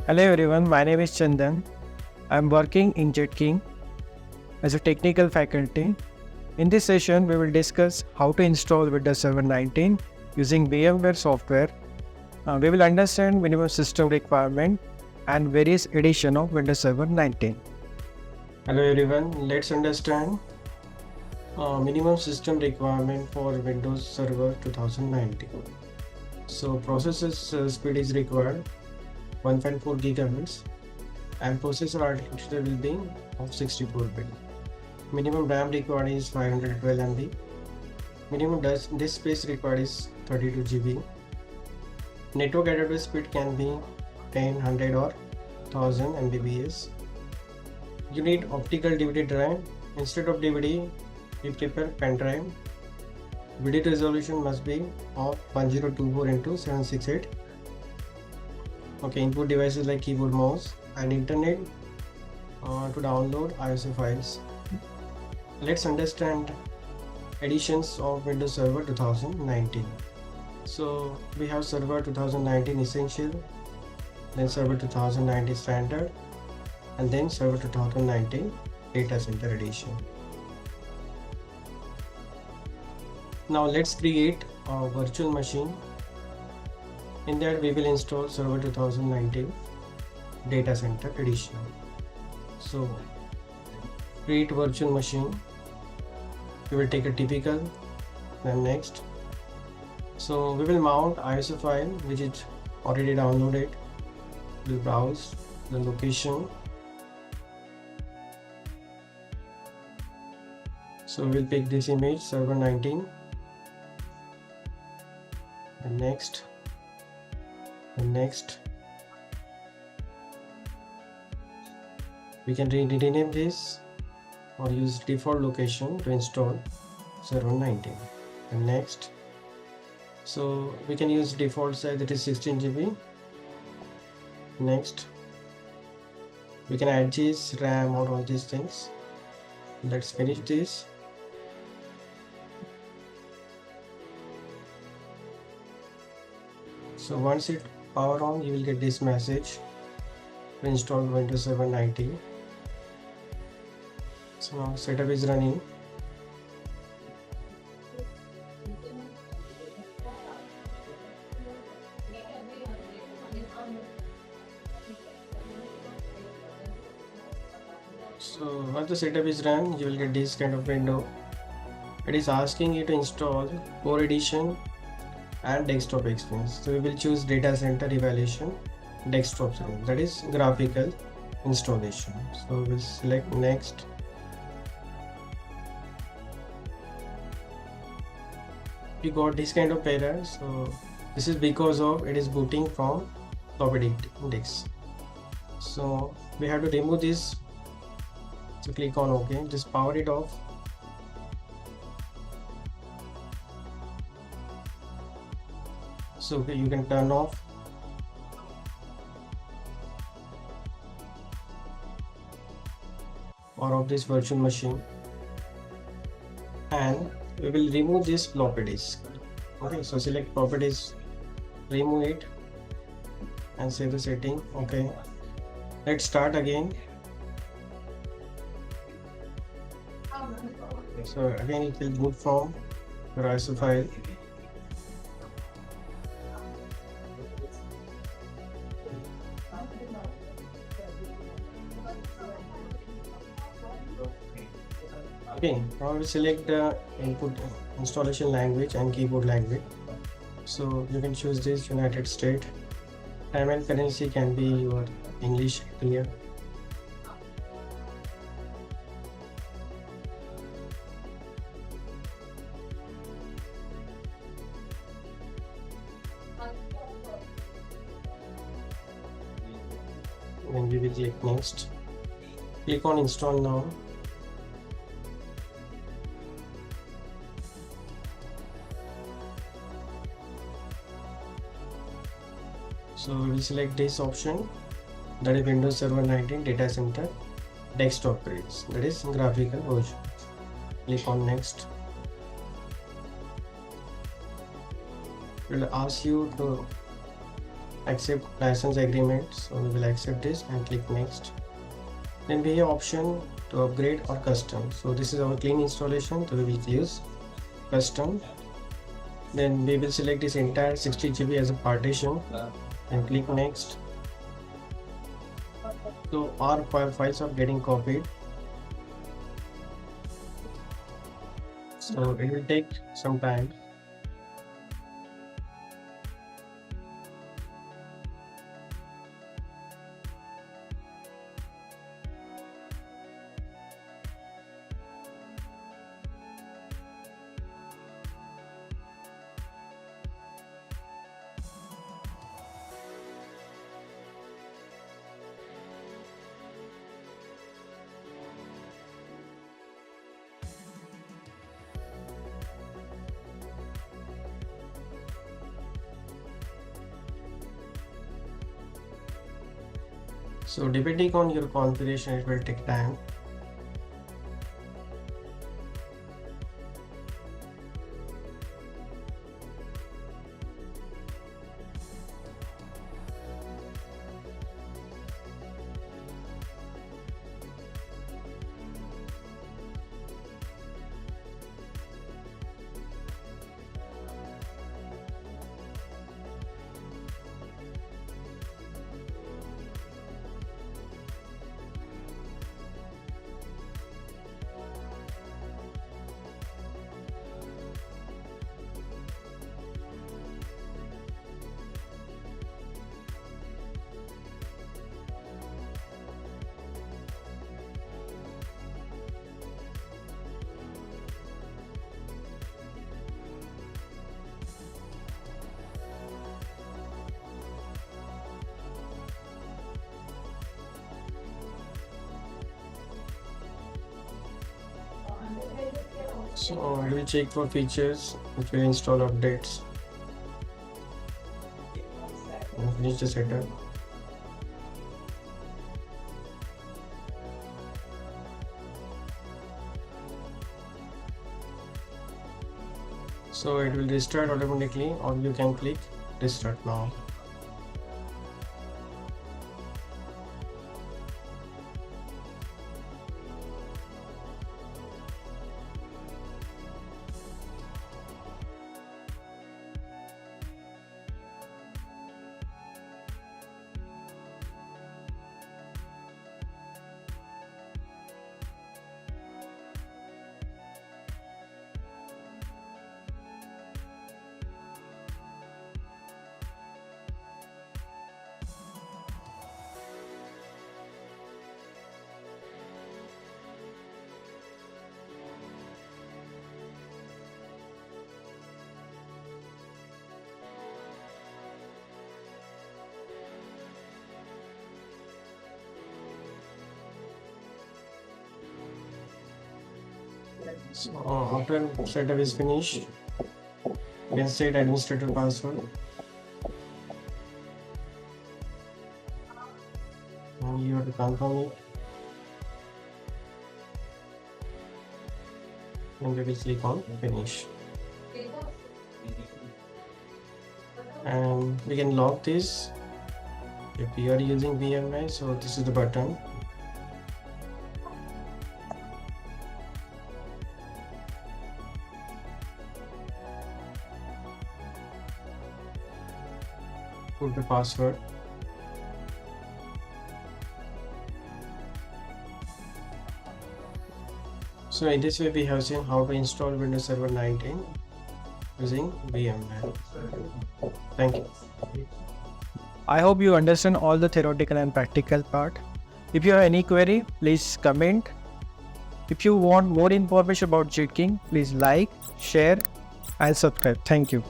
Hello everyone, my name is Chandan. I'm working in Jetking as a technical faculty. In this session, we will discuss how to install Windows Server 19 using VMware software. We will understand minimum system requirement and various edition of Windows Server 19. Hello everyone, let's understand minimum system requirement for Windows Server 2019. So processor speed is required 1.4 gigahertz and processor architecture will be of 64-bit. Minimum RAM required is 512 MB. Minimum disk space required is 32 GB. Network address speed can be 10, 100 or 1000 Mbps. You need optical DVD drive. Instead of DVD, we prefer pen drive. Video resolution must be of 1024 into 768. Okay, input devices like keyboard, mouse and internet to download ISO files. Let's understand editions of Windows Server 2019. So we have Server 2019 Essential, then Server 2019 Standard, and then Server 2019 Data Center Edition. Now let's create a virtual machine. In that we will install Server 2019 Data Center Edition. So create virtual machine. We will take a typical, then next. So we will mount ISO file which is already downloaded. We'll browse the location. So we'll pick this image, Server 19, and next. And next we can rename this or use default location to install Server 19. And next, so we can use default size, that is 16 GB. Next, we can adjust RAM or all these things. Let's finish this. So once it power on, you will get this message to install Windows Server 19. So now setup is running. So once the setup is run, you will get this kind of window. It is asking you to install Core Edition and desktop experience. So we will choose Data Center Evaluation desktop series, that is graphical installation. So we'll select next. We got this kind of error. So this is because of it is booting from floppy disk. So we have to remove this. So click on OK. Just power it off. So you can turn off. Power of this virtual machine, and we will remove this floppy disk. Okay, so select properties, remove it, and save the setting. Okay, let's start again. So again it will boot from your ISO file. Okay, now we select the input installation language and keyboard language. So you can choose this United States. Time and currency can be your English here. Then we will click next. Click on install now. So we will select this option, that is Windows Server 19 Data Center Desktop Grids, that is graphical version. Click on next. It will ask you to accept license agreement. So we will accept this and click next. Then we have option to upgrade or custom. So this is our clean installation, so we will use custom. Then we will select this entire 60 GB as a partition and click next. So our files are getting copied. So it will take some time. So depending on your configuration, it will take time. So it will check for features, which will install updates and finish the setup. So it will restart automatically, or you can click restart now. So after setup is finished, you can set administrator password. And you have to confirm it. And we will click on finish. And we can lock this if you are using VMware. So this is the button. Put the password. So in this way we have seen how to install Windows Server 19 using VMware. Thank you. I hope you understand all the theoretical and practical part. If you have any query, please comment. If you want more information about Jetking, please like, share and subscribe. Thank you.